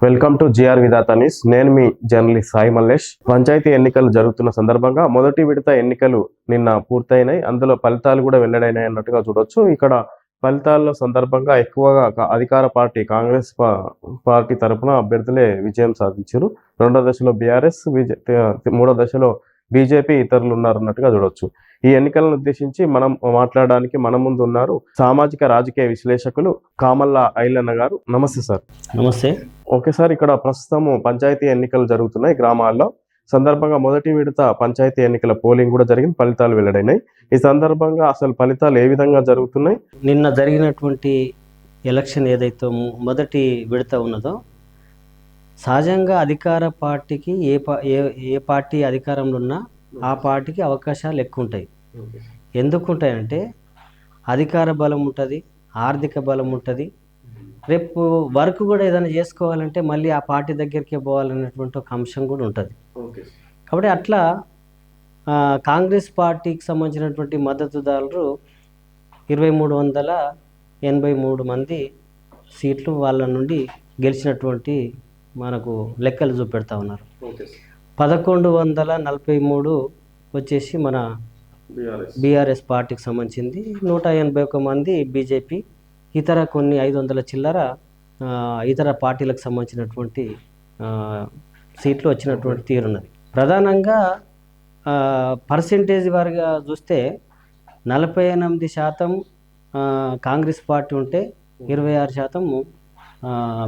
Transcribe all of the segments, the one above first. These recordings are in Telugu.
Welcome to GR Vidhatha news. నేను మీ జర్నలిస్ట్ సాయి మల్లేష్. పంచాయతీ ఎన్నికలు జరుగుతున్న సందర్భంగా మొదటి విడత ఎన్నికలు నిన్న పూర్తయినాయి. అందులో ఫలితాలు కూడా వెల్లడైనాయి అన్నట్టుగా చూడొచ్చు. ఇక్కడ ఫలితాల సందర్భంగా ఎక్కువగా అధికార పార్టీ కాంగ్రెస్ పార్టీ తరఫున అభ్యర్థులే విజయం సాధించారు. రెండో దశలో బీఆర్ఎస్, మూడో దశలో బీజేపీ ఇతరులు ఉన్నారన్నట్టుగా చూడొచ్చు. ఈ ఎన్నికలను ఉద్దేశించి మనం మాట్లాడడానికి మన ముందు ఉన్నారు సామాజిక రాజకీయ విశ్లేషకులు కామల్లా ఐలన్న గారు. నమస్తే సార్. నమస్తే. ఓకే సార్, ఇక్కడ ప్రస్తుతం పంచాయతీ ఎన్నికలు జరుగుతున్నాయి గ్రామాల్లో. సందర్భంగా మొదటి విడత పంచాయతీ ఎన్నికల పోలింగ్ కూడా జరిగింది, ఫలితాలు వెల్లడైనాయి. ఈ సందర్భంగా అసలు ఫలితాలు ఏ విధంగా జరుగుతున్నాయి? నిన్న జరిగినటువంటి ఎలక్షన్ ఏదైతే మొదటి విడత ఉన్నదో, సహజంగా అధికార పార్టీకి ఏ పార్టీ అధికారంలో ఉన్నా ఆ పార్టీకి అవకాశాలు ఎక్కువ ఉంటాయి. ఎందుకుంటాయంటే అధికార బలం ఉంటుంది, ఆర్థిక బలం ఉంటుంది. రేపు వర్క్ కూడా ఏదైనా చేసుకోవాలంటే మళ్ళీ ఆ పార్టీ దగ్గరికే పోవాలనేటువంటి ఒక అంశం కూడా ఉంటుంది. కాబట్టి అట్లా కాంగ్రెస్ పార్టీకి సంబంధించినటువంటి మద్దతుదారులు 2383 మంది సీట్లు వాళ్ళ నుండి గెలిచినటువంటి మనకు లెక్కలు చూపెడతా ఉన్నారు. 1143 వచ్చేసి మన బీఆర్ఎస్ పార్టీకి సంబంధించింది, 181 మంది బీజేపీ, ఇతర కొన్ని 500 చిల్లర ఇతర పార్టీలకు సంబంధించినటువంటి సీట్లు వచ్చినటువంటి తీరున్నది. ప్రధానంగా పర్సెంటేజ్ వారిగా చూస్తే 48% కాంగ్రెస్ పార్టీ ఉంటే 26%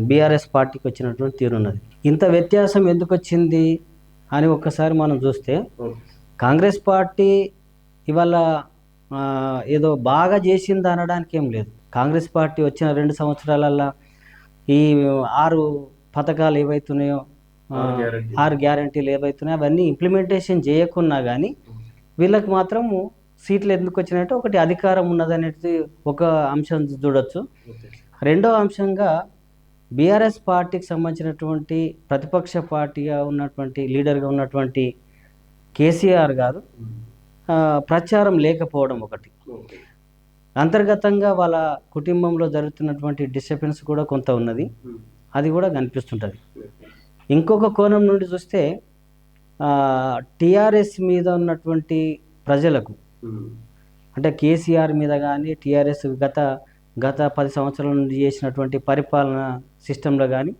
బీఆర్ఎస్ పార్టీకి వచ్చినటువంటి తీరున్నది. ఇంత వ్యత్యాసం ఎందుకు వచ్చింది అని ఒక్కసారి మనం చూస్తే, కాంగ్రెస్ పార్టీ ఇవాళ ఏదో బాగా చేసింది అనడానికి ఏం లేదు. కాంగ్రెస్ పార్టీ వచ్చిన 2 సంవత్సరాలల్లో ఈ 6 పథకాలు ఏవైతున్నాయో, 6 గ్యారంటీలు ఏవైతున్నాయో అవన్నీ ఇంప్లిమెంటేషన్ చేయకున్నా కానీ వీళ్ళకి మాత్రము సీట్లు ఎందుకు వచ్చినాయంటే, ఒకటి అధికారం ఉన్నదనేది ఒక అంశం చూడొచ్చు. రెండో అంశంగా బీఆర్ఎస్ పార్టీకి సంబంధించినటువంటి ప్రతిపక్ష పార్టీగా ఉన్నటువంటి లీడర్గా ఉన్నటువంటి కేసీఆర్ గారు ప్రచారం లేకపోవడం ఒకటి. అంతర్గతంగా వాళ్ళ కుటుంబంలో జరుగుతున్నటువంటి డిస్టర్బెన్స్ కూడా కొంత ఉన్నది, అది కూడా కనిపిస్తుంటుంది. ఇంకొక కోణం నుండి చూస్తే టీఆర్ఎస్ మీద ఉన్నటువంటి ప్రజలకు, అంటే కేసీఆర్ మీద కానీ టీఆర్ఎస్ గత 10 సంవత్సరాల నుండి చేసినటువంటి పరిపాలన సిస్టంలో కానీ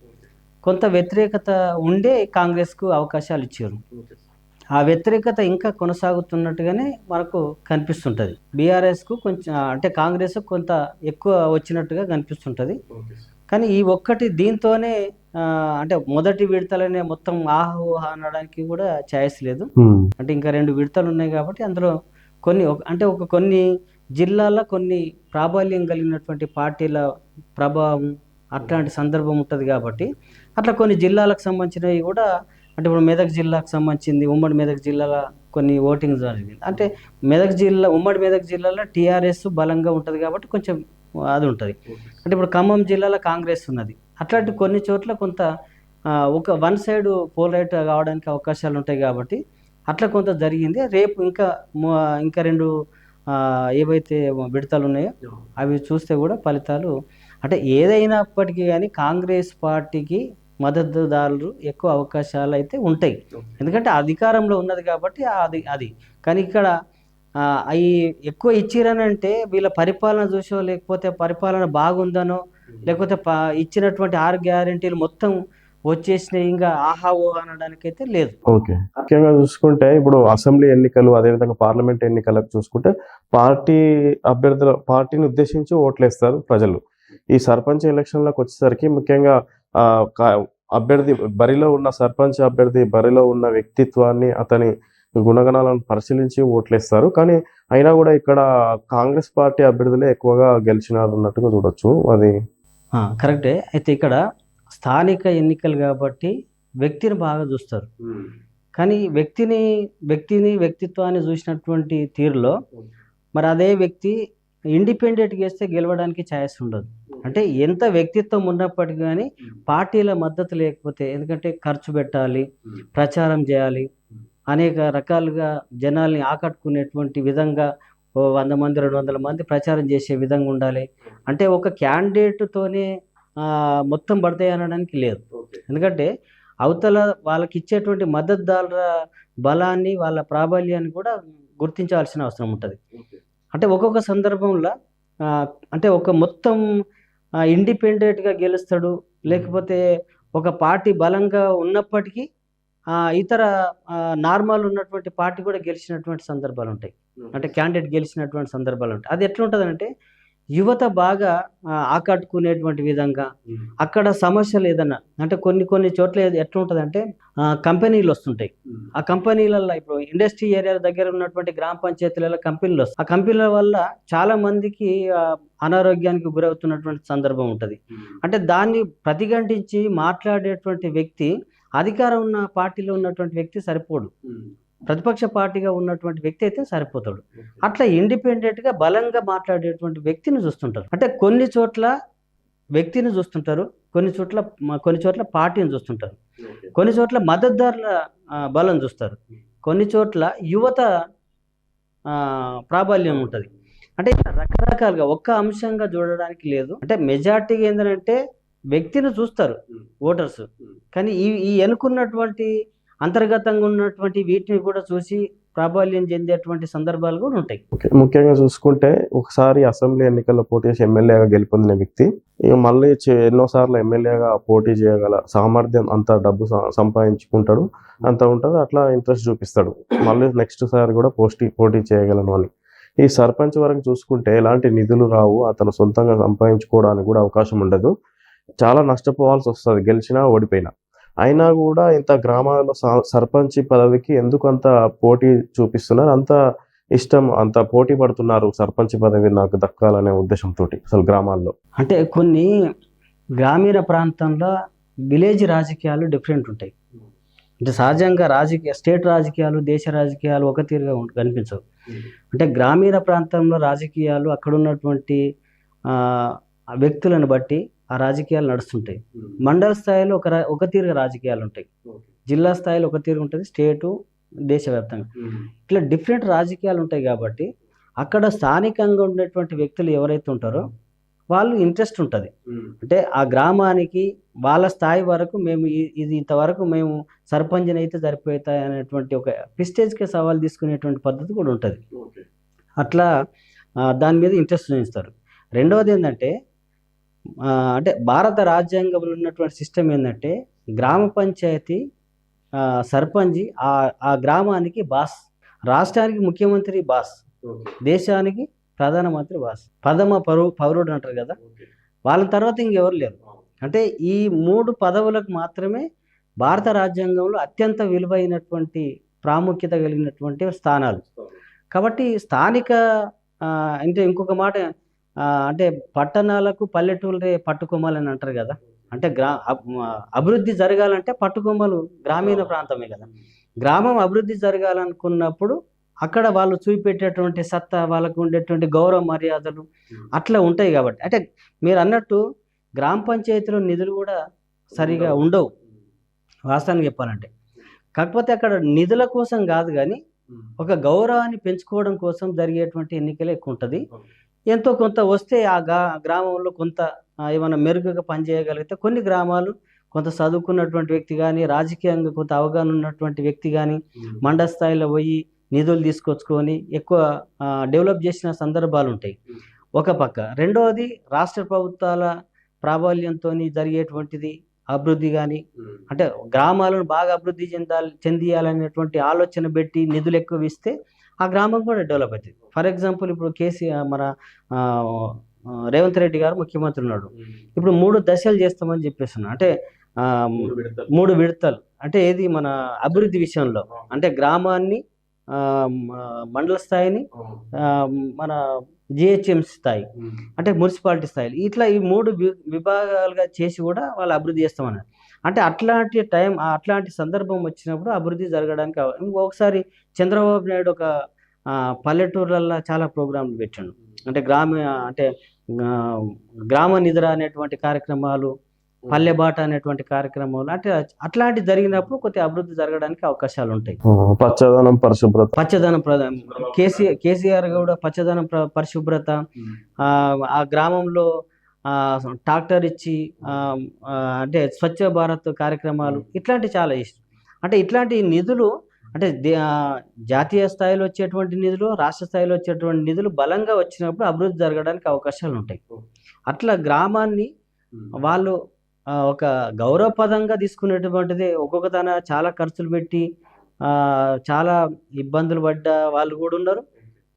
కొంత వ్యతిరేకత ఉండే కాంగ్రెస్కు అవకాశాలు ఇచ్చారు. ఆ వ్యతిరేకత ఇంకా కొనసాగుతున్నట్టుగానే మనకు కనిపిస్తుంటుంది. బీఆర్ఎస్కు కొంచెం, అంటే కాంగ్రెస్ కొంత ఎక్కువ వచ్చినట్టుగా కనిపిస్తుంటుంది. కానీ ఈ ఒక్కటి దీంతోనే అంటే మొదటి విడతలనే మొత్తం ఆహా అనడానికి కూడా ఛాయిస్ లేదు. అంటే ఇంకా 2 విడతలు ఉన్నాయి కాబట్టి అందులో కొన్ని జిల్లాల్లో కొన్ని ప్రాబల్యం కలిగినటువంటి పార్టీల ప్రభావం అట్లాంటి సందర్భం ఉంటుంది. కాబట్టి అట్లా కొన్ని జిల్లాలకు సంబంధించినవి కూడా, అంటే ఇప్పుడు మెదక్ జిల్లాకు సంబంధించింది, ఉమ్మడి మెదక్ జిల్లాలో కొన్ని ఓటింగ్ జరిగింది. అంటే ఉమ్మడి మెదక్ జిల్లాలో టీఆర్ఎస్ బలంగా ఉంటుంది కాబట్టి కొంచెం అది ఉంటుంది. అంటే ఇప్పుడు ఖమ్మం జిల్లాలో కాంగ్రెస్ ఉన్నది. అట్లాంటి కొన్ని చోట్ల కొంత ఒక వన్ సైడ్ పోలరైట్ కావడానికి అవకాశాలు ఉంటాయి. కాబట్టి అట్లా కొంత జరిగింది. రేపు ఇంకా 2 ఏవైతే విడతలు ఉన్నాయో అవి చూస్తే కూడా ఫలితాలు, అంటే ఏదైనప్పటికీ కానీ కాంగ్రెస్ పార్టీకి మద్దతుదారులు ఎక్కువ అవకాశాలు అయితే ఉంటాయి. ఎందుకంటే అధికారంలో ఉన్నది కాబట్టి అది కానీ ఇక్కడ అవి ఎక్కువ ఇచ్చిరని అంటే వీళ్ళ పరిపాలన చూసో, లేకపోతే పరిపాలన బాగుందనో, లేకపోతే ఇచ్చినటువంటి 6 గ్యారెంటీలు మొత్తం వచ్చేసినాయి ఇంకా ఆహా ఓ అనడానికైతే లేదు. ఓకే, ముఖ్యంగా చూసుకుంటే ఇప్పుడు అసెంబ్లీ ఎన్నికలు, అదేవిధంగా పార్లమెంట్ ఎన్నికలకు చూసుకుంటే పార్టీని ఉద్దేశించి ఓట్లేస్తారు ప్రజలు. ఈ సర్పంచ్ ఎలక్షన్లకు వచ్చేసరికి ముఖ్యంగా సర్పంచ్ అభ్యర్థి బరిలో ఉన్న వ్యక్తిత్వాన్ని, అతని గుణగణాలను పరిశీలించి ఓట్లేస్తారు. కానీ అయినా కూడా ఇక్కడ కాంగ్రెస్ పార్టీ అభ్యర్థులే ఎక్కువగా గెలిచినారు అన్నట్టుగా చూడొచ్చు. అది కరెక్టే. అయితే ఇక్కడ స్థానిక ఎన్నికలు కాబట్టి వ్యక్తిని బాగా చూస్తారు. కానీ వ్యక్తిత్వాన్ని చూసినటువంటి తీరులో మరి అదే వ్యక్తి ఇండిపెండెంట్గా వేస్తే గెలవడానికి ఛాయిస్ ఉండదు. అంటే ఎంత వ్యక్తిత్వం ఉన్నప్పటికీ కానీ పార్టీల మద్దతు లేకపోతే, ఎందుకంటే ఖర్చు పెట్టాలి, ప్రచారం చేయాలి, అనేక రకాలుగా జనాల్ని ఆకట్టుకునేటువంటి విధంగా 100 మంది 200 మంది ప్రచారం చేసే విధంగా ఉండాలి. అంటే ఒక క్యాండిడేట్తోనే మొత్తం పడతాయి అనడానికి లేదు. ఎందుకంటే అవతల వాళ్ళకి ఇచ్చేటువంటి మద్దతుదారుల బలాన్ని వాళ్ళ ప్రాబల్యాన్ని కూడా గుర్తించాల్సిన అవసరం ఉంటుంది. అంటే ఒక్కొక్క సందర్భంలో అంటే ఒక మొత్తం ఇండిపెండెంట్గా గెలుస్తాడు, లేకపోతే ఒక పార్టీ బలంగా ఉన్నప్పటికీ ఇతర నార్మల్ ఉన్నటువంటి పార్టీ కూడా గెలిచినటువంటి సందర్భాలు ఉంటాయి. అంటే క్యాండిడేట్ గెలిచినటువంటి సందర్భాలు ఉంటాయి. అది ఎట్లా ఉంటుందంటే యువత బాగా ఆకట్టుకునేటువంటి విధంగా అక్కడ సమస్యలు ఏదన్నా అంటే కొన్ని చోట్ల ఎట్లా ఉంటుందంటే కంపెనీలు వస్తుంటాయి. ఆ కంపెనీలలో ఇప్పుడు ఇండస్ట్రీ ఏరియా దగ్గర ఉన్నటువంటి గ్రామ పంచాయతీలలో కంపెనీలు వస్తాయి. ఆ కంపెనీల వల్ల చాలా మందికి అనారోగ్యానికి గురవుతున్నటువంటి సందర్భం ఉంటుంది. అంటే దాన్ని ప్రతిఘటించి మాట్లాడేటువంటి వ్యక్తి అధికారం ఉన్న పార్టీలో ఉన్నటువంటి వ్యక్తి సరిపోడు, ప్రతిపక్ష పార్టీగా ఉన్నటువంటి వ్యక్తి అయితే సరిపోతాడు. అట్లా ఇండిపెండెంట్గా బలంగా మాట్లాడేటువంటి వ్యక్తిని చూస్తుంటారు. అంటే కొన్ని చోట్ల వ్యక్తిని చూస్తుంటారు, కొన్ని చోట్ల పార్టీని చూస్తుంటారు, కొన్ని చోట్ల మద్దతుదారుల బలం చూస్తారు, కొన్ని చోట్ల యువత ప్రాబల్యం ఉంటుంది. అంటే రకరకాలుగా ఒక్క అంశంగా చూడడానికి లేదు. అంటే మెజార్టీగా ఏంటంటే వ్యక్తిని చూస్తారు ఓటర్స్, కానీ ఈ ఎన్నుకున్నటువంటి అంతర్గతంగా ఉన్నటువంటి వీటిని కూడా చూసి ప్రాబల్యం చెందేటువంటి సందర్భాలు కూడా ఉంటాయి. ముఖ్యంగా చూసుకుంటే ఒకసారి అసెంబ్లీ ఎన్నికల్లో పోటీ చేసి ఎమ్మెల్యేగా గెలుపొందిన వ్యక్తి ఇక మళ్ళీ ఎన్నోసార్లు ఎమ్మెల్యేగా పోటీ చేయగల సామర్థ్యం, అంత డబ్బు సంపాదించుకుంటాడు, అంత ఉంటుంది, అట్లా ఇంట్రెస్ట్ చూపిస్తాడు, మళ్ళీ నెక్స్ట్ సారి కూడా పోటీ చేయగలను అని. ఈ సర్పంచ్ వరకు చూసుకుంటే ఎలాంటి నిధులు రావు, అతను సొంతంగా సంపాదించుకోవడానికి కూడా అవకాశం ఉండదు, చాలా నష్టపోవాల్సి వస్తుంది గెలిచినా ఓడిపోయినా. అయినా కూడా ఇంత గ్రామాలలో సర్పంచ్ పదవికి ఎందుకు అంత పోటీ చూపిస్తున్నారు, అంత ఇష్టం, అంత పోటీ పడుతున్నారు సర్పంచ్ పదవి నాకు దక్కాలనే ఉద్దేశంతో అసలు గ్రామాల్లో? అంటే కొన్ని గ్రామీణ ప్రాంతంలో విలేజ్ రాజకీయాలు డిఫరెంట్ ఉంటాయి. అంటే సహజంగా స్టేట్ రాజకీయాలు, దేశ రాజకీయాలు ఒక తీరుగా కనిపించవు. అంటే గ్రామీణ ప్రాంతంలో రాజకీయాలు అక్కడ ఉన్నటువంటి వ్యక్తులను బట్టి ఆ రాజకీయాలు నడుస్తుంటాయి. మండల స్థాయిలో ఒక తీరుగా రాజకీయాలు ఉంటాయి, జిల్లా స్థాయిలో ఒక తీరు ఉంటుంది, స్టేటు, దేశవ్యాప్తంగా ఇట్లా డిఫరెంట్ రాజకీయాలు ఉంటాయి. కాబట్టి అక్కడ స్థానికంగా ఉండేటువంటి వ్యక్తులు ఎవరైతే ఉంటారో వాళ్ళు ఇంట్రెస్ట్ ఉంటుంది. అంటే ఆ గ్రామానికి వాళ్ళ స్థాయి వరకు మేము ఇది ఇంతవరకు మేము సర్పంచ్ని అయితే సరిపోతాయి అనేటువంటి ఒక ప్రెస్టేజ్కి సవాల్ తీసుకునేటువంటి పద్ధతి కూడా ఉంటుంది. అట్లా దాని మీద ఇంట్రెస్ట్ చూపిస్తారు. రెండవది ఏంటంటే అంటే భారత రాజ్యాంగంలో ఉన్నటువంటి సిస్టమ్ ఏంటంటే గ్రామ పంచాయతీ సర్పంచ్ ఆ గ్రామానికి బాస్, రాష్ట్రానికి ముఖ్యమంత్రి బాస్, దేశానికి ప్రధానమంత్రి బాస్, ప్రథమ పౌరుడు అంటారు కదా, వాళ్ళ తర్వాత ఇంకెవరు లేరు. అంటే ఈ 3 పదవులకు మాత్రమే భారత రాజ్యాంగంలో అత్యంత విలువైనటువంటి ప్రాముఖ్యత కలిగినటువంటి స్థానాలు. కాబట్టి స్థానిక అంటే ఇంకొక మాట అంటే పట్టణాలకు పల్లెటూళ్ళే పట్టుకొమ్మాలని అంటారు కదా. అంటే అభివృద్ధి జరగాలంటే పట్టుకొమ్మలు గ్రామీణ ప్రాంతమే కదా. గ్రామం అభివృద్ధి జరగాలనుకున్నప్పుడు అక్కడ వాళ్ళు చూపెట్టేటువంటి సత్తా, వాళ్ళకు ఉండేటువంటి గౌరవ మర్యాదలు అట్లా ఉంటాయి. కాబట్టి అంటే మీరు అన్నట్టు గ్రామ పంచాయతీలో నిధులు కూడా సరిగా ఉండవు వాస్తవానికి చెప్పాలంటే. కాకపోతే అక్కడ నిధుల కోసం కాదు, కానీ ఒక గౌరవాన్ని పెంచుకోవడం కోసం జరిగేటువంటి ఎన్నికలే ఎక్కువ ఉంటుంది. ఎంతో కొంత వస్తే ఆ గ్రామంలో కొంత ఏమైనా మెరుగుగా పనిచేయగలిగితే కొన్ని గ్రామాలు కొంత చదువుకున్నటువంటి వ్యక్తి కానీ, రాజకీయంగా కొంత అవగాహన ఉన్నటువంటి వ్యక్తి కానీ మండల స్థాయిలో పోయి నిధులు తీసుకొచ్చుకొని ఎక్కువ డెవలప్ చేసిన సందర్భాలు ఉంటాయి ఒక పక్క. రెండవది రాష్ట్ర ప్రభుత్వాల ప్రాబల్యంతో జరిగేటువంటిది అభివృద్ధి కానీ, అంటే గ్రామాలను బాగా అభివృద్ధి చెందియాలనేటువంటి ఆలోచన పెట్టి నిధులు ఎక్కువ ఇస్తే ఆ గ్రామం కూడా డెవలప్ అవుతుంది. ఫర్ ఎగ్జాంపుల్ ఇప్పుడు మన రేవంత్ రెడ్డి గారు ముఖ్యమంత్రి ఉన్నాడు, ఇప్పుడు 3 దశలు చేస్తామని చెప్పేస్తున్నా. అంటే 3 విడతలు అంటే ఏది మన అభివృద్ధి విషయంలో, అంటే గ్రామాన్ని, మండల స్థాయిని, మన జిహెచ్ఎంసీ స్థాయి అంటే మున్సిపాలిటీ స్థాయిలు, ఇట్లా ఈ 3 విభాగాలుగా చేసి కూడా వాళ్ళు అభివృద్ధి చేస్తామన్నారు. అంటే అట్లాంటి సందర్భం వచ్చినప్పుడు అభివృద్ధి జరగడానికి ఒకసారి చంద్రబాబు నాయుడు ఒక పల్లెటూర్లలో చాలా ప్రోగ్రాంలు పెట్టాడు. అంటే గ్రామ నిద్ర అనేటువంటి కార్యక్రమాలు, పల్లె బాట అనేటువంటి కార్యక్రమాలు, అంటే అట్లాంటి జరిగినప్పుడు కొద్దిగా అభివృద్ధి జరగడానికి అవకాశాలు ఉంటాయి. పచ్చదనం, పరిశుభ్రత, కేసీఆర్ కూడా పచ్చదనం, పరిశుభ్రత, ఆ గ్రామంలో ట్రాక్టర్ ఇచ్చి ఆ, అంటే స్వచ్ఛ భారత్ కార్యక్రమాలు ఇట్లాంటి చాలా ఇష్టం. అంటే ఇట్లాంటి నిధులు అంటే జాతీయ స్థాయిలో వచ్చేటువంటి నిధులు, రాష్ట్ర స్థాయిలో వచ్చేటువంటి నిధులు బలంగా వచ్చినప్పుడు అభివృద్ధి జరగడానికి అవకాశాలు ఉంటాయి. అట్లా గ్రామాన్ని వాళ్ళు ఒక గౌరవపదంగా తీసుకునేటువంటిది ఒక్కొక్క తన చాలా ఖర్చులు పెట్టి చాలా ఇబ్బందులు పడ్డ వాళ్ళు కూడా ఉన్నారు.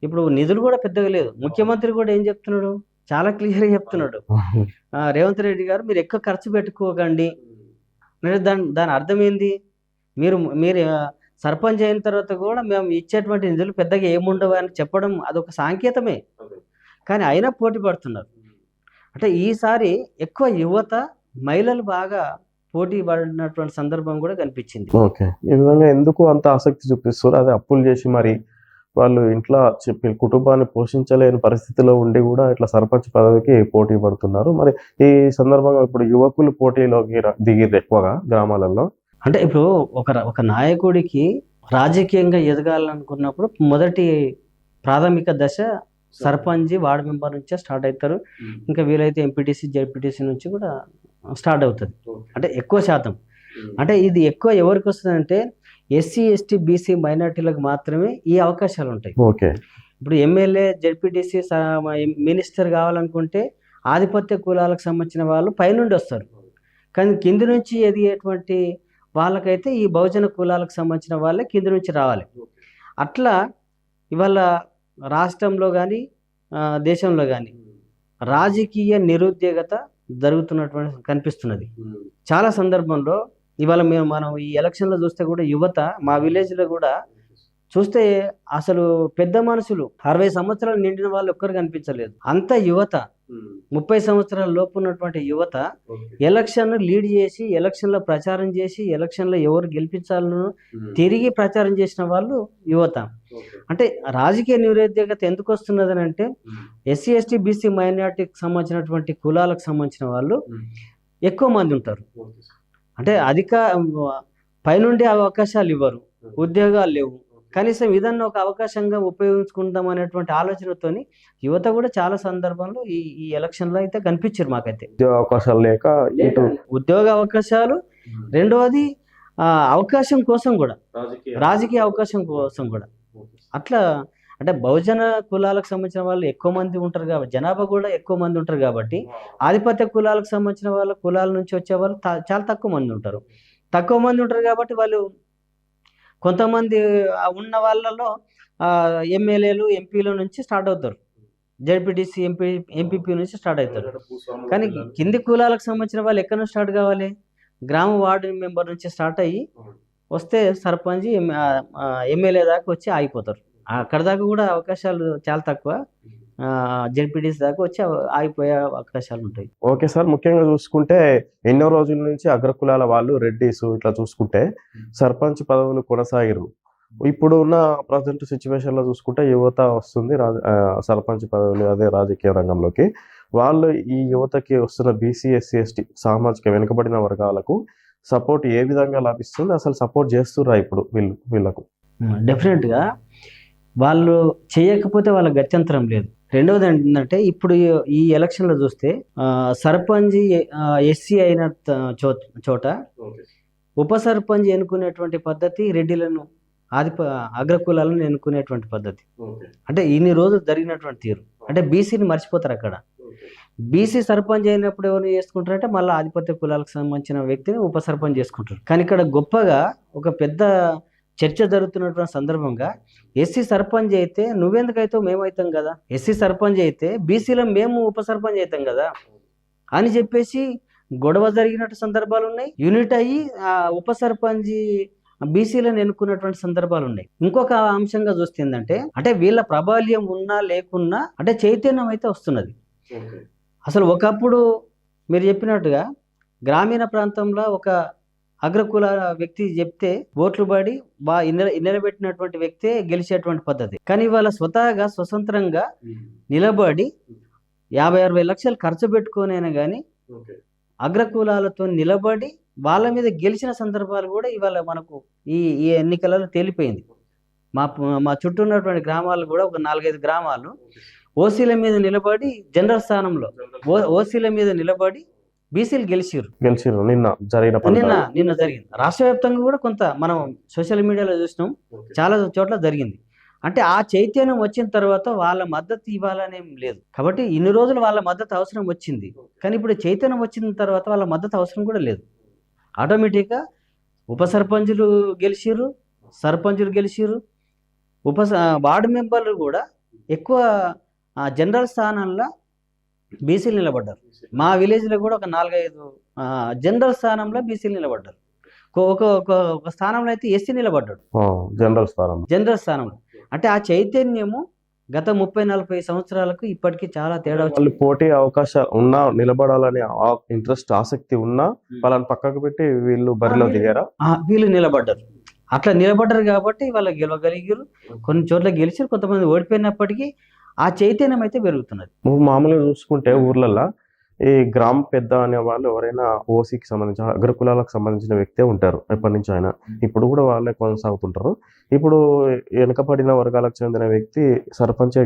ఇప్పుడు నిధులు కూడా పెద్దగా లేదు. ముఖ్యమంత్రి కూడా ఏం చెప్తున్నాడు, చాలా క్లియర్గా చెప్తున్నాడు, రేవంత్ రెడ్డి గారు మీరు ఎక్కువ ఖర్చు పెట్టుకోకండి. అంటే దాని అర్థం ఏంది, మీరు మీరు సర్పంచ్ అయిన తర్వాత కూడా మేము ఇచ్చేటువంటి నిధులు పెద్దగా ఏముండవు అని చెప్పడం అదొక సాంకేతమే. కానీ అయినా పోటీ పడుతున్నారు. అంటే ఈసారి ఎక్కువ యువత, మహిళలు బాగా పోటీ పడినటువంటి సందర్భం కూడా కనిపించింది. ఓకే, ఈ విధంగా ఎందుకు అంత ఆసక్తి చూపిస్తారు? అదే అప్పులు చేసి మరి వాళ్ళు ఇంట్లో చెప్పి కుటుంబాన్ని పోషించలేని పరిస్థితిలో ఉండి కూడా ఇట్లా సర్పంచ్ పదవికి పోటీ పడుతున్నారు. మరి ఈ సందర్భంగా ఇప్పుడు యువకులు పోటీలోకి దిగిర్రు ఎక్కువగా గ్రామాలలో. అంటే ఇప్పుడు ఒక నాయకుడికి రాజకీయంగా ఎదగాలనుకున్నప్పుడు మొదటి ప్రాథమిక దశ సర్పంచ్, వార్డు మెంబర్ నుంచే స్టార్ట్ అవుతారు. ఇంకా వీలైతే ఎంపీటీసీ, జెడ్పీటీసీ నుంచి కూడా స్టార్ట్ అవుతుంది. అంటే ఎక్కువ శాతం. అంటే ఇది ఎక్కువ ఎవరికి వస్తుందంటే ఎస్సీ, ఎస్టీ, బీసీ మైనార్టీలకు మాత్రమే ఈ అవకాశాలు ఉంటాయి. ఓకే, ఇప్పుడు ఎమ్మెల్యే, జెడ్పీటీసీ, మినిస్టర్ కావాలనుకుంటే ఆధిపత్య కులాలకు సంబంధించిన వాళ్ళు పైనుండి వస్తారు. కానీ కింది నుంచి ఎదిగేటువంటి వాళ్ళకైతే ఈ బహుజన కులాలకు సంబంధించిన వాళ్ళే కింది నుంచి రావాలి. అట్లా ఇవాళ రాష్ట్రంలో కానీ దేశంలో కానీ రాజకీయ నిరుద్యోగత జరుగుతున్నటువంటి కనిపిస్తున్నది. చాలా సందర్భంలో ఇవాళ మనం ఈ ఎలక్షన్లో చూస్తే కూడా యువత, మా విలేజ్లో కూడా చూస్తే అసలు పెద్ద మనుషులు 60 సంవత్సరాలు నిండిన వాళ్ళు ఒక్కరు కనిపించలేదు. అంత యువత, 30 సంవత్సరాల లోపు ఉన్నటువంటి యువత ఎలక్షన్ లీడ్ చేసి, ఎలక్షన్లో ప్రచారం చేసి, ఎలక్షన్లో ఎవరు గెలిపించాలను తిరిగి ప్రచారం చేసిన వాళ్ళు యువత. అంటే రాజకీయ నిరుద్యోగత ఎందుకు వస్తున్నదని అంటే ఎస్సీ, ఎస్టీ, బీసీ మైనార్టీకి సంబంధించినటువంటి కులాలకు సంబంధించిన వాళ్ళు ఎక్కువ మంది ఉంటారు. అంటే పైనుండి అవకాశాలు ఇవ్వరు, ఉద్యోగాలు లేవు, కనీసం ఇదన్నా ఒక అవకాశంగా ఉపయోగించుకుందాం అనేటువంటి ఆలోచనతోని యువత కూడా చాలా సందర్భంలో ఈ ఎలక్షన్లో అయితే కనిపించారు మాకైతే. అవకాశాలు లేక ఉద్యోగ అవకాశాలు, రెండవది అవకాశం కోసం కూడా, రాజకీయ అవకాశం కోసం కూడా. అట్లా అంటే బహుజన కులాలకు సంబంధించిన వాళ్ళు ఎక్కువ మంది ఉంటారు కాబట్టి, జనాభా కూడా ఎక్కువ మంది ఉంటారు కాబట్టి, ఆధిపత్య కులాలకు సంబంధించిన వాళ్ళ కులాల నుంచి వచ్చే వాళ్ళు చాలా తక్కువ మంది ఉంటారు. కాబట్టి వాళ్ళు కొంతమంది ఉన్న వాళ్ళలో ఎమ్మెల్యేలు, ఎంపీల నుంచి స్టార్ట్ అవుతారు, జెడ్పీటీసీ, ఎంపీపీ నుంచి స్టార్ట్ అవుతారు. కానీ కింది కులాలకు సంబంధించిన వాళ్ళు ఎక్కడ నుంచి స్టార్ట్ కావాలి, గ్రామ వార్డు మెంబర్ నుంచి స్టార్ట్ అయ్యి వస్తే సర్పంచ్, ఎమ్మెల్యే దాకా వచ్చి ఆగిపోతారు. అక్కడ దాకా కూడా అవకాశాలు చాలా తక్కువ, జెడ్పీటీసీ దాకా వచ్చి ఆగిపోయే అవకాశాలు ఉంటాయి. ఓకే సార్, ముఖ్యంగా చూసుకుంటే ఎన్నో రోజుల నుంచి అగ్రకులాల వాళ్ళు, రెడ్డిస్ ఇట్లా చూసుకుంటే సర్పంచ్ పదవులు కొనసాగిరు. ఇప్పుడు ఉన్న ప్రజెంట్ సిచ్యువేషన్ లో చూసుకుంటే యువత వస్తుంది సర్పంచ్ పదవులు, అదే రాజకీయ రంగంలోకి. వాళ్ళు ఈ యువతకి వస్తున్న బీసీ, ఎస్సీ, ఎస్టీ సామాజిక వెనుకబడిన వర్గాలకు సపోర్ట్ ఏ విధంగా లభిస్తుంది? అసలు సపోర్ట్ చేస్తుర్రా ఇప్పుడు వీళ్ళకు? డెఫినెట్గా వాళ్ళు చేయకపోతే వాళ్ళ గత్యంతరం లేదు. రెండవది ఏంటంటే ఇప్పుడు ఈ ఎలక్షన్లో చూస్తే సర్పంచ్ ఎస్సీ అయిన చోట ఉప సర్పంచ్ ఎన్నుకునేటువంటి పద్ధతి రెడ్డిలను, అగ్రకులాలను ఎన్నుకునేటువంటి పద్ధతి. అంటే ఇన్ని రోజులు జరిగినటువంటి తీరు. అంటే బీసీని మర్చిపోతారు అక్కడ. బీసీ సర్పంచ్ అయినప్పుడు ఎవరు చేసుకుంటారంటే మళ్ళీ ఆధిపత్య కులాలకు సంబంధించిన వ్యక్తిని ఉప సర్పంచ్ చేసుకుంటారు. కానీ ఇక్కడ గొప్పగా ఒక పెద్ద చర్చ జరుగుతున్నటువంటి సందర్భంగా ఎస్సీ సర్పంచ్ అయితే నువ్వెందుకైతే మేమవుతాం కదా, ఎస్సీ సర్పంచ్ అయితే బీసీలో మేము ఉప సర్పంచ్ అవుతాం కదా అని చెప్పేసి గొడవ జరిగినట్టు సందర్భాలు ఉన్నాయి. యూనిట్ అయ్యి ఉప సర్పంచ్ బీసీలను ఎన్నుకున్నటువంటి సందర్భాలు ఉన్నాయి. ఇంకొక అంశంగా చూస్తే ఏంటంటే అంటే వీళ్ళ ప్రాబల్యం ఉన్నా లేకున్నా అంటే చైతన్యం అయితే వస్తున్నది. అసలు ఒకప్పుడు మీరు చెప్పినట్టుగా గ్రామీణ ప్రాంతంలో ఒక అగ్రకుల వ్యక్తి చెప్తే ఓట్లు పడి నిలబెట్టినటువంటి వ్యక్తే గెలిచేటువంటి పద్ధతి. కానీ వాళ్ళ స్వతహాగా స్వతంత్రంగా నిలబడి 50-60 లక్షలు ఖర్చు పెట్టుకోనైనా కానీ అగ్రకులాలతో నిలబడి వాళ్ళ మీద గెలిచిన సందర్భాలు కూడా ఇవాళ మనకు ఈ ఎన్నికలలో తేలిపోయింది. మా చుట్టూ ఉన్నటువంటి గ్రామాలు కూడా ఒక 4-5 గ్రామాలు ఓసీల మీద నిలబడి జనరల్ స్థానంలో ఓసీల మీద నిలబడి బీసీలు గెలిచిర్రు. నిన్న జరిగిన నిన్న జరిగింది. రాష్ట్ర వ్యాప్తంగా కూడా కొంత మనం సోషల్ మీడియాలో చూసినాం, చాలా చోట్ల జరిగింది. అంటే ఆ చైతన్యం వచ్చిన తర్వాత వాళ్ళ మద్దతు ఇవ్వాలనేం లేదు. కాబట్టి ఇన్ని రోజులు వాళ్ళ మద్దతు అవసరం వచ్చింది, కానీ ఇప్పుడు చైతన్యం వచ్చిన తర్వాత వాళ్ళ మద్దతు అవసరం కూడా లేదు. ఆటోమేటిక్గా ఉప సర్పంచులు గెలిచిర్రు, సర్పంచులు గెలిచిర్రు, వార్డు మెంబర్లు కూడా ఎక్కువ జనరల్ స్థానంలో బీసీలు నిలబడ్డారు. మా విలేజ్లో కూడా ఒక 4-5 జనరల్ స్థానంలో బీసీలు నిలబడ్డారు. ఒక స్థానంలో అయితే ఎస్సీ నిలబడ్డాడు జనరల్ స్థానంలో. అంటే ఆ చైతన్యము గత 30-40 సంవత్సరాలకు ఇప్పటికీ చాలా తేడా. వాళ్ళు పోటీ అవకాశాలు ఉన్నా, నిలబడాలని ఇంట్రెస్ట్ ఆసక్తి ఉన్నా వాళ్ళని పక్కకు పెట్టి వీళ్ళు బరిలో దిగారా? వీళ్ళు నిలబడ్డారు. అట్లా నిలబడ్డారు కాబట్టి వాళ్ళు గెలవగలిగారు. కొన్ని చోట్ల గెలిచారు, కొంతమంది ఓడిపోయినప్పటికీ ఆ చైతన్యం అయితే పెరుగుతున్నది. మామూలుగా చూసుకుంటే ఊర్లలో ఈ గ్రామ పెద్ద అనే వాళ్ళు ఎవరైనా ఓసీకి సంబంధించిన అగ్రకులాలకు సంబంధించిన వ్యక్తే ఉంటారు ఎప్పటి నుంచి అయినా. ఇప్పుడు కూడా వాళ్ళే కొనసాగుతుంటారు. ఇప్పుడు వెనుకబడిన వర్గాలకు చెందిన వ్యక్తి సర్పంచే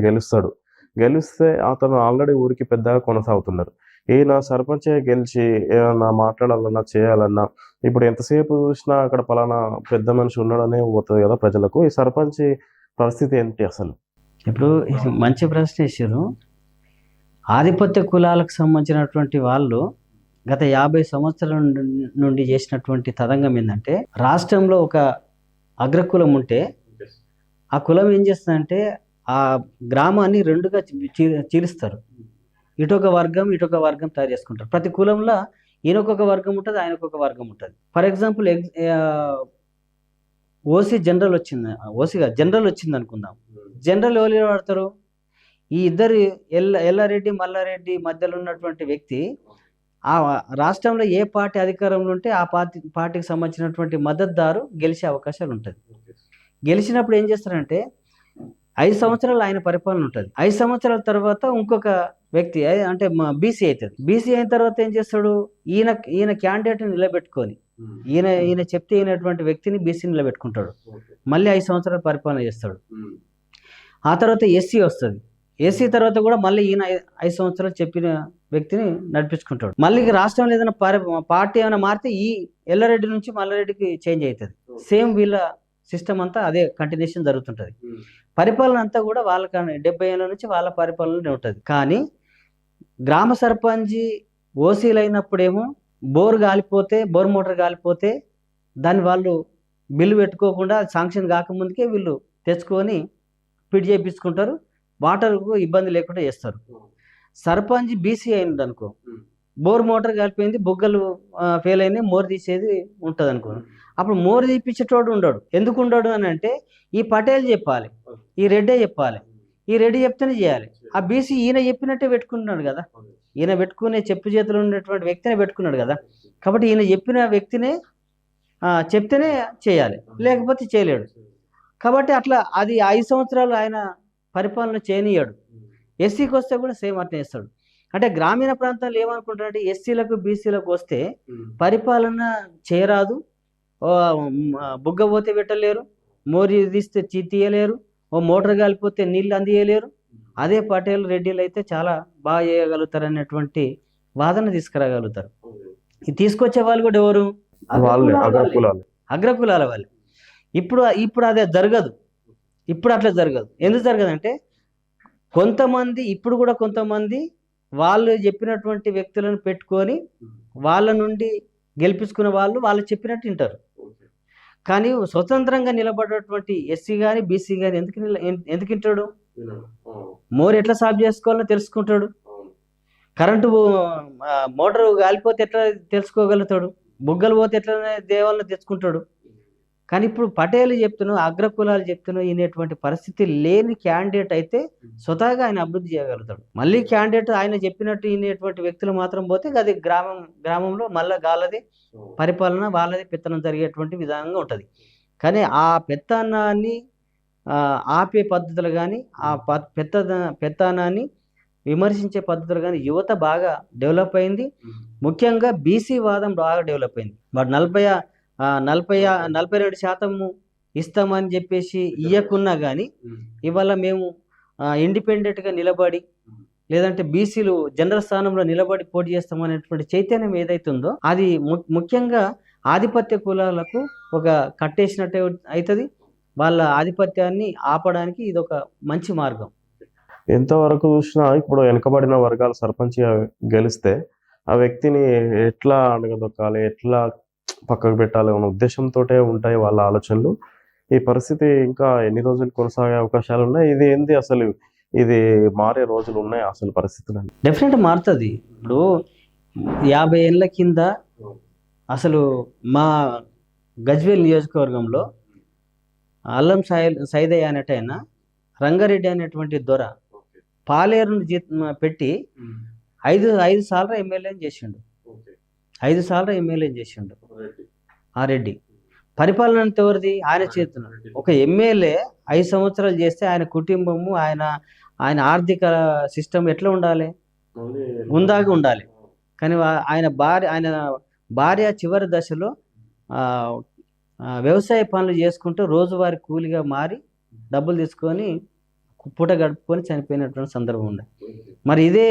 గెలిస్తే అతను ఆల్రెడీ ఊరికి పెద్దగా కొనసాగుతున్నారు. ఈయన సర్పంచే గెలిచి ఏమన్నా మాట్లాడాలన్నా చేయాలన్నా ఇప్పుడు ఎంతసేపు చూసినా అక్కడ పలానా పెద్ద మనిషి ఉన్నాడనే పోతుంది కదా ప్రజలకు. ఈ సర్పంచ్ పరిస్థితి ఏంటి అసలు? ఇప్పుడు మంచి ప్రశ్న వేసారు. ఆధిపత్య కులాలకు సంబంధించినటువంటి వాళ్ళు గత 50 సంవత్సరాల నుండి చేసినటువంటి తతంగం ఏంటంటే, రాష్ట్రంలో ఒక అగ్రకులం ఉంటే ఆ కులం ఏం చేస్తుందంటే ఆ గ్రామాన్ని రెండుగా చీలుస్తారు. ఇటొక వర్గం తయారు చేసుకుంటారు. ప్రతి కులంలో ఈయనకొక వర్గం ఉంటుంది, ఆయనకొక వర్గం ఉంటుంది. ఫర్ ఎగ్జాంపుల్ జనరల్ వచ్చింది అనుకుందాం. జనరల్ ఎవరు వాడతారు? ఈ ఇద్దరు ఎల్లారెడ్డి మల్లారెడ్డి మధ్యలో ఉన్నటువంటి వ్యక్తి ఆ రాష్ట్రంలో ఏ పార్టీ అధికారంలో ఉంటే ఆ పార్టీకి సంబంధించినటువంటి మద్దతుదారు గెలిచే అవకాశాలు ఉంటుంది. గెలిచినప్పుడు ఏం చేస్తారంటే 5 సంవత్సరాలు ఆయన పరిపాలన ఉంటుంది. 5 సంవత్సరాల తర్వాత ఇంకొక వ్యక్తి అంటే బీసీ అవుతుంది. బీసీ అయిన తర్వాత ఏం చేస్తాడు? ఈయన క్యాండిడేట్ని నిలబెట్టుకొని ఈయన చెప్తే అయినటువంటి వ్యక్తిని బీసీ నిలబెట్టుకుంటాడు. మళ్ళీ 5 సంవత్సరాలు పరిపాలన చేస్తాడు. ఆ తర్వాత ఎస్సీ వస్తుంది. ఎస్సీ తర్వాత కూడా మళ్ళీ ఈయన 5 సంవత్సరాలు చెప్పిన వ్యక్తిని నడిపించుకుంటాడు. మళ్ళీ రాష్ట్రంలో ఏదైనా పార్టీ ఏమైనా మారితే ఈ ఎల్లారెడ్డి నుంచి మల్లారెడ్డికి చేంజ్ అవుతుంది. సేమ్ వీళ్ళ సిస్టమ్ అంతా అదే కంటిన్యూషన్ జరుగుతుంటుంది. పరిపాలన అంతా కూడా వాళ్ళ 70 ఏళ్ళ నుంచి వాళ్ళ పరిపాలనలోనే ఉంటుంది. కానీ గ్రామ సర్పంచి ఓసీలు అయినప్పుడేమో బోర్ మోటార్ కాలిపోతే దాన్ని వాళ్ళు బిల్లు పెట్టుకోకుండా శాంక్షన్ కాకముందుకే వీళ్ళు తెచ్చుకొని ఫిట్ చేయించుకుంటారు. వాటర్కు ఇబ్బంది లేకుండా చేస్తారు. సర్పంచ్ బీసీ అయింది అనుకో, బోర్ మోటార్ కాలిపోయింది, బుగ్గలు ఫెయిల్ అయినాయి, మోర్ తీసేది ఉంటుంది అనుకో. అప్పుడు మోర్ తీపించేటోడు ఉండడు. ఎందుకు ఉండడు అని అంటే ఈ పటేల్ చెప్పాలి, ఈ రెడ్డే చెప్పాలి, ఈ రెడ్డి చెప్తేనే చేయాలి. ఆ బీసీ ఈయన చెప్పినట్టే పెట్టుకుంటున్నాడు కదా, ఈయన పెట్టుకునే చెప్పు చేతులు ఉన్నటువంటి వ్యక్తినే పెట్టుకున్నాడు కదా. కాబట్టి ఈయన చెప్పిన వ్యక్తినే చెప్తేనే చేయాలి, లేకపోతే చేయలేడు. కాబట్టి అట్లా అది 5 సంవత్సరాలు ఆయన పరిపాలన చేయనీయాడు. ఎస్సీకి వస్తే కూడా సేమ్ అట్లా చేస్తాడు. అంటే గ్రామీణ ప్రాంతాల్లో ఏమనుకుంటారంటే ఎస్సీలకు బీసీలకు వస్తే పరిపాలన చేయరాదు, బుగ్గ పోతే పెట్టలేరు, మోరి తీస్తే తీయలేరు, ఓ మోటార్ కాలిపోతే నీళ్ళు అందియలేరు. అదే పటేల్ రెడ్డిలు అయితే చాలా బాగా చేయగలుగుతారు అనేటువంటి వాదన తీసుకురాగలుగుతారు. ఇది తీసుకొచ్చే వాళ్ళు కూడా ఎవరు? అగ్రకులాల వాళ్ళు. ఇప్పుడు అదే జరగదు. ఇప్పుడు అట్లా జరగదు. ఎందుకు జరగదంటే కొంతమంది వాళ్ళు చెప్పినటువంటి వ్యక్తులను పెట్టుకొని వాళ్ళ నుండి గెలిపించుకున్న వాళ్ళు చెప్పినట్టు వింటారు. కానీ స్వతంత్రంగా నిలబడేటువంటి ఎస్సీ కానీ బీసీ కానీ ఎందుకు వింటాడు? మోర్ ఎట్లా సాల్వ్ చేసుకోవాలో తెలుసుకుంటాడు. కరెంటు మోటార్ కాలిపోతే ఎట్లా తెలుసుకోగలుగుతాడు, బుగ్గలు పోతే ఎట్లా దేవాలను తెచ్చుకుంటాడు. కానీ ఇప్పుడు పటేల్ చెప్తున్నావు, అగ్రకులాలు చెప్తున్నావు ఈయనటువంటి పరిస్థితి లేని క్యాండిడేట్ అయితే స్వతహాగా ఆయన అభివృద్ధి చేయగలుగుతాడు. మళ్ళీ క్యాండిడేట్ ఆయన చెప్పినట్టు ఈయనటువంటి వ్యక్తులు మాత్రం పోతే అది గ్రామంలో మళ్ళీ గాలది పరిపాలన, వాళ్ళది పెత్తనం జరిగేటువంటి విధానంగా ఉంటుంది. కానీ ఆ పెత్తనాన్ని ఆపే పద్ధతులు కానీ ఆ పెత్తనాన్ని విమర్శించే పద్ధతులు కానీ యువత బాగా డెవలప్ అయింది. ముఖ్యంగా బీసీ వాదం బాగా డెవలప్ అయింది. వాడు 42% ఇస్తామని చెప్పేసి ఇయ్యకున్నా కానీ ఇవాళ మేము ఇండిపెండెంట్గా నిలబడి లేదంటే బీసీలు జనరల్ స్థానంలో నిలబడి పోటీ చేస్తామనేటువంటి చైతన్యం ఏదైతే ఉందో అది ముఖ్యంగా ఆధిపత్య కులాలకు ఒక కట్టేసినట్టే అవుతుంది. వాళ్ళ ఆధిపత్యాన్ని ఆపడానికి ఇది ఒక మంచి మార్గం. ఎంతవరకు చూసినా ఇప్పుడు వెనుకబడిన వర్గాలు సర్పంచ్గా గెలిస్తే ఆ వ్యక్తిని ఎట్లా అడగదొక్కాలి, ఎట్లా పక్కకు పెట్టాలి అనే ఉద్దేశంతో ఉంటాయి వాళ్ళ ఆలోచనలు. ఈ పరిస్థితి ఇంకా ఎన్ని రోజులు కొనసాగే అవకాశాలు ఉన్నాయి? ఇది ఏంది అసలు, ఇది మారే రోజులు ఉన్నాయి అసలు పరిస్థితులు? డెఫినెట్ మారుతుంది. ఇప్పుడు 50 ఏళ్ళ కింద అసలు మా గజ్వేల్ నియోజకవర్గంలో అల్లం సైదయ్య అనేటైనా రంగారెడ్డి అనేటువంటి దొర పాలేరును పెట్టి 5 సార్లు ఎమ్మెల్యేని చేసిండు. 5 సార్లు ఎమ్మెల్యేని చేసిండు ఆ రెడ్డి. పరిపాలన అంతా ఎవరిది? ఆయన చేతున. ఒక ఎమ్మెల్యే 5 సంవత్సరాలు చేస్తే ఆయన కుటుంబము, ఆయన ఆర్థిక సిస్టమ్ ఎట్లా ఉండాలి? ఉందాగా ఉండాలి. కానీ ఆయన భార్య చివరి దశలో వ్యవసాయ పనులు చేసుకుంటూ రోజువారీ కూలిగా మారి డబ్బులు తీసుకొని పూట గడుపుకొని చనిపోయినటువంటి సందర్భం ఉంది. మరి ఇదే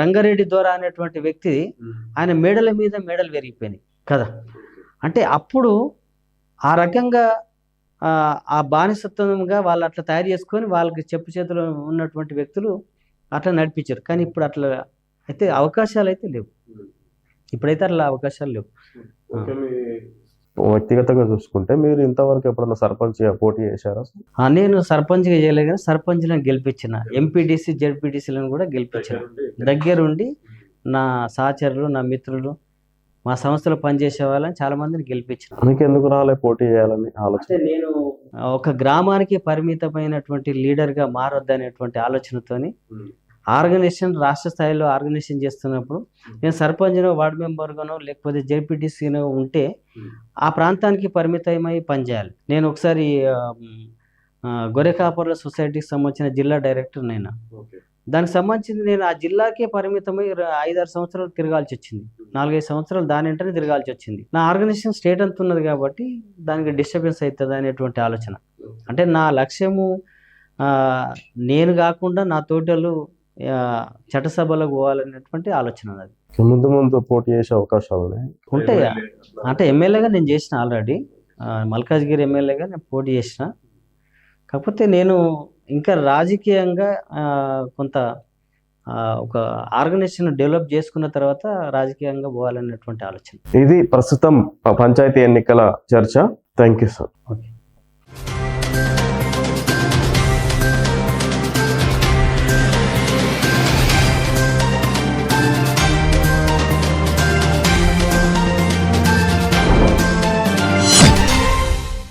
రంగారెడ్డి ద్వారా అనేటువంటి వ్యక్తి ఆయన మేడల మీద మేడలు పెరిగిపోయినాయి కదా. అంటే అప్పుడు ఆ రకంగా ఆ బానిసత్వంగా వాళ్ళు అట్లా తయారు చేసుకొని వాళ్ళకి చెప్పు చేతిలో ఉన్నటువంటి వ్యక్తులు అట్లా నడిపించారు. కానీ ఇప్పుడు అట్లా అయితే అవకాశాలు అయితే లేవు. ఇప్పుడైతే అట్లా అవకాశాలు లేవు. వ్యక్తిగతంగా చూసుకుంటే మీరు ఇంతవరకు ఎప్పుడన్నా సర్పంచ్గా పోటీ చేశారా? నేను సర్పంచ్గా చేయలేదు, కానీ సర్పంచ్లను గెలిపించిన, ఎంపీటీసీ జెడ్పీటీసీలను కూడా గెలిపించిన. దగ్గరుండి నా సహచరులు, నా మిత్రులు, మా సంస్థలో పనిచేసే వాళ్ళని చాలా మందిని గెలిపించిన. మీకు ఎందుకు రాలే పోటీ చేయాలని ఆలోచన? నేను ఒక గ్రామానికి పరిమితమైనటువంటి లీడర్గా మారొద్దనేటువంటి ఆలోచనతోని ఆర్గనైజేషన్ రాష్ట్ర స్థాయిలో ఆర్గనైజేషన్ చేస్తున్నప్పుడు నేను సర్పంచ్నో వార్డు మెంబర్గానో లేకపోతే జెడ్పీటీసీనో ఉంటే ఆ ప్రాంతానికి పరిమితమై పనిచేయాలి. నేను ఒకసారి గొర్రెకాపర్ల సొసైటీకి సంబంధించిన జిల్లా డైరెక్టర్ అయినా. దానికి సంబంధించి నేను ఆ జిల్లాకే పరిమితమై 5-6 సంవత్సరాలు తిరగాల్సి వచ్చింది. 4-5 సంవత్సరాలు దాని వెంటనే తిరగాల్సి వచ్చింది. నా ఆర్గనైజేషన్ స్టేట్ అంత ఉన్నది కాబట్టి దానికి డిస్టర్బెన్స్ అవుతుంది అనేటువంటి ఆలోచన. అంటే నా లక్ష్యము నేను కాకుండా నా తోటలు చట్టసభలకు పోవాలనేటువంటి ఆలోచన అది. ముందు పోటీ చేసే అవకాశాలు ఉంటాయి. అంటే ఎమ్మెల్యేగా నేను చేసిన, ఆల్రెడీ మల్కాజ్గిరి ఎమ్మెల్యేగా నేను పోటీ చేసిన. కాకపోతే నేను ఇంకా రాజకీయంగా కొంత ఒక ఆర్గనైజేషన్ డెవలప్ చేసుకున్న తర్వాత రాజకీయంగా పోవాలనేటువంటి ఆలోచన. ఇది ప్రస్తుతం పంచాయతీ ఎన్నికల చర్చ. Thank you sir. ఓకే.